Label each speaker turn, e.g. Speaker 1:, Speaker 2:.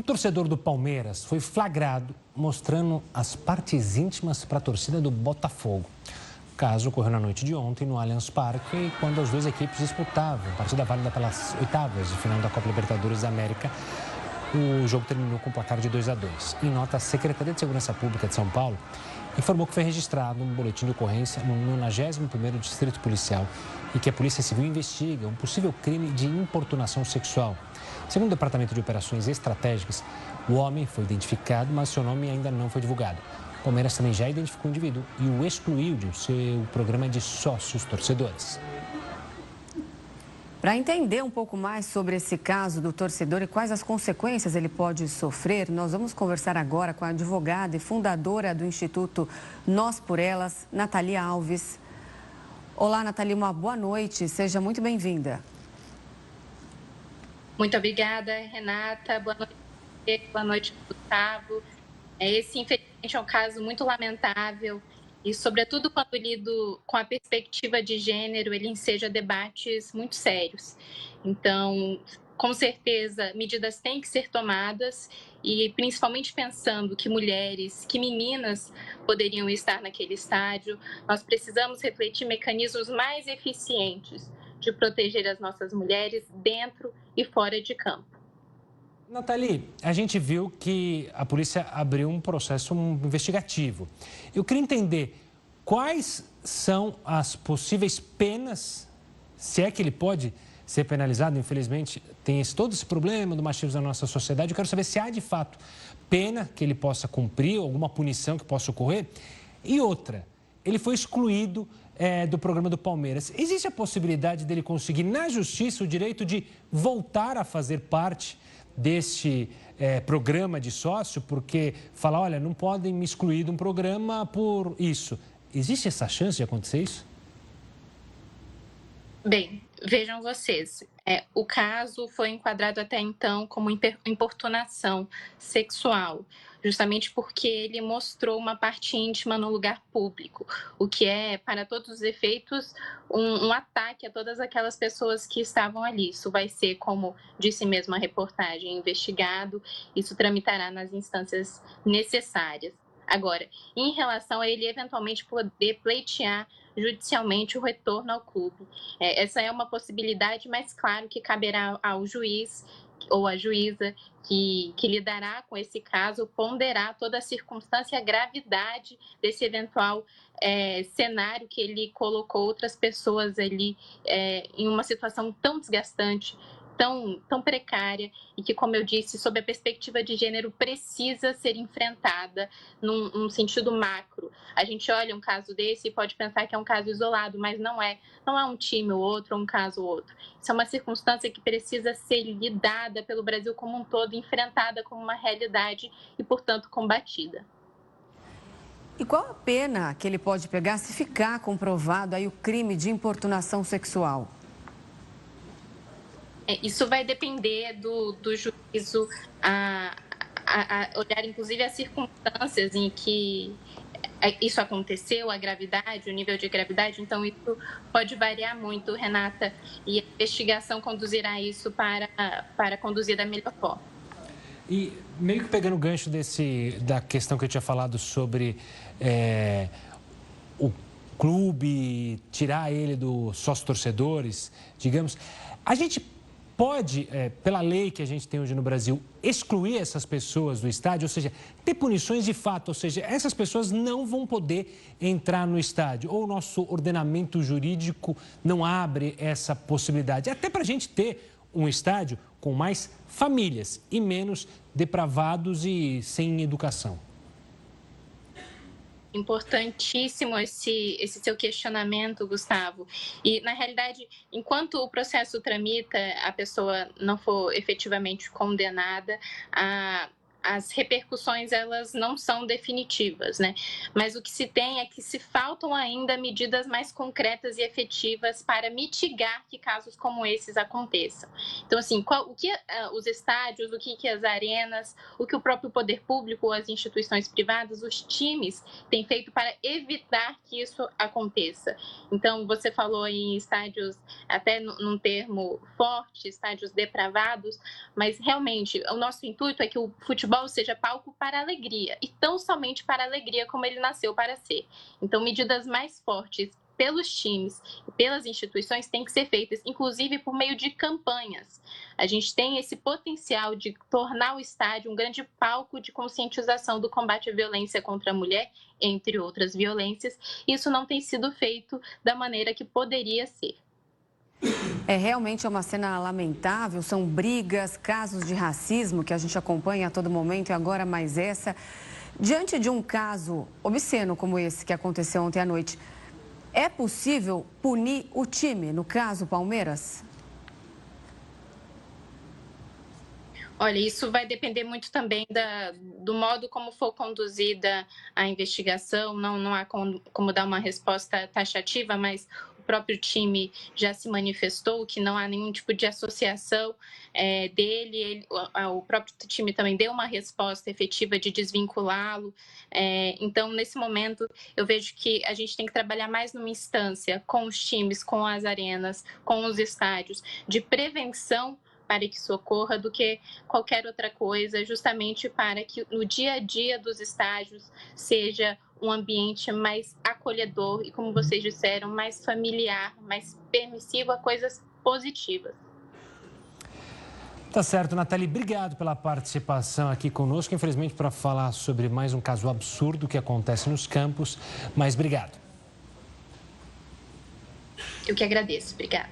Speaker 1: torcedor do Palmeiras foi flagrado mostrando as partes íntimas para a torcida do Botafogo. O caso ocorreu na noite de ontem no Allianz Parque, quando as duas equipes disputavam partida válida pelas oitavas de final da Copa Libertadores da América. O jogo terminou com o placar de 2-2. Em nota, a Secretaria de Segurança Pública de São Paulo informou que foi registrado um boletim de ocorrência no 91º Distrito Policial e que a Polícia Civil investiga um possível crime de importunação sexual. Segundo o Departamento de Operações Estratégicas, o homem foi identificado, mas seu nome ainda não foi divulgado. O Palmeiras também já identificou o indivíduo e o excluiu de seu programa de sócios torcedores.
Speaker 2: Para entender um pouco mais sobre esse caso do torcedor e quais as consequências ele pode sofrer, nós vamos conversar agora com a advogada e fundadora do Instituto Nós por Elas, Nathalie Alves. Olá, Nathalie, uma boa noite, seja muito bem-vinda.
Speaker 3: Muito obrigada, Renata. Boa noite, Gustavo. Esse, infelizmente, é um caso muito lamentável e, sobretudo, quando lido com a perspectiva de gênero, ele enseja debates muito sérios. Então, com certeza, medidas têm que ser tomadas e, principalmente pensando que mulheres, que meninas poderiam estar naquele estádio, nós precisamos refletir mecanismos mais eficientes de proteger as nossas mulheres dentro e fora de campo.
Speaker 1: Nathalie, a gente viu que a polícia abriu um processo investigativo. Eu queria entender quais são as possíveis penas, se é que ele pode ser penalizado. Infelizmente, tem todo esse problema do machismo na nossa sociedade. Eu quero saber se há, de fato, pena que ele possa cumprir, alguma punição que possa ocorrer. E outra, ele foi excluído do programa do Palmeiras. Existe a possibilidade dele conseguir, na justiça, o direito de voltar a fazer parte deste programa de sócio, porque fala, olha, não podem me excluir de um programa por isso. Existe essa chance de acontecer isso?
Speaker 3: Bem, vejam vocês, o caso foi enquadrado até então como importunação sexual, justamente porque ele mostrou uma parte íntima no lugar público, o que é, para todos os efeitos, um ataque a todas aquelas pessoas que estavam ali. Isso vai ser, como disse mesmo a reportagem, investigado, isso tramitará nas instâncias necessárias. Agora, em relação a ele eventualmente poder pleitear judicialmente o retorno ao clube, essa é uma possibilidade, mas claro que caberá ao juiz ou à juíza que lidará com esse caso, ponderar toda a circunstância e a gravidade desse eventual cenário que ele colocou outras pessoas ali em uma situação tão desgastante, tão precária e que, como eu disse, sob a perspectiva de gênero, precisa ser enfrentada num sentido macro. A gente olha um caso desse e pode pensar que é um caso isolado, mas não é um time ou outro, ou um caso ou outro. Isso é uma circunstância que precisa ser lidada pelo Brasil como um todo, enfrentada como uma realidade e, portanto, combatida.
Speaker 2: E qual a pena que ele pode pegar se ficar comprovado aí o crime de importunação sexual?
Speaker 3: Isso vai depender do juízo, a olhar inclusive as circunstâncias em que isso aconteceu, a gravidade, o nível de gravidade. Então, isso pode variar muito, Renata, e a investigação conduzirá isso para conduzir da melhor forma.
Speaker 1: E meio que pegando o gancho da questão que eu tinha falado sobre o clube, tirar ele dos sócio-torcedores, digamos, a gente pode, pela lei que a gente tem hoje no Brasil, excluir essas pessoas do estádio, ou seja, ter punições de fato, ou seja, essas pessoas não vão poder entrar no estádio, ou o nosso ordenamento jurídico não abre essa possibilidade, até para a gente ter um estádio com mais famílias e menos depravados e sem educação.
Speaker 3: Importantíssimo esse seu questionamento, Gustavo. E, na realidade, enquanto o processo tramita, a pessoa não for efetivamente condenada, a as repercussões elas não são definitivas, né? Mas o que se tem é que se faltam ainda medidas mais concretas e efetivas para mitigar que casos como esses aconteçam. Então, assim, o que os estádios, o que as arenas, o que o próprio poder público, as instituições privadas, os times têm feito para evitar que isso aconteça. Então, você falou em estádios, até num termo forte, estádios depravados, mas realmente o nosso intuito é que o futebol seja palco para a alegria, e tão somente para a alegria como ele nasceu para ser. Então, medidas mais fortes pelos times e pelas instituições têm que ser feitas, inclusive por meio de campanhas. A gente tem esse potencial de tornar o estádio um grande palco de conscientização do combate à violência contra a mulher, entre outras violências. Isso não tem sido feito da maneira que poderia ser.
Speaker 2: Realmente uma cena lamentável, são brigas, casos de racismo que a gente acompanha a todo momento e agora mais essa. Diante de um caso obsceno como esse que aconteceu ontem à noite, é possível punir o time, no caso Palmeiras?
Speaker 3: Olha, isso vai depender muito também do modo como for conduzida a investigação. Não há como dar uma resposta taxativa, mas o próprio time já se manifestou que não há nenhum tipo de associação dele. O próprio time também deu uma resposta efetiva de desvinculá-lo. Então, nesse momento, eu vejo que a gente tem que trabalhar mais numa instância com os times, com as arenas, com os estádios, de prevenção para que isso ocorra, do que qualquer outra coisa, justamente para que no dia a dia dos estádios seja um ambiente mais acolhedor e, como vocês disseram, mais familiar, mais permissivo a coisas positivas.
Speaker 1: Tá certo, Nathalie. Obrigado pela participação aqui conosco. Infelizmente, para falar sobre mais um caso absurdo que acontece nos campos, mas obrigado.
Speaker 3: Eu que agradeço. Obrigada.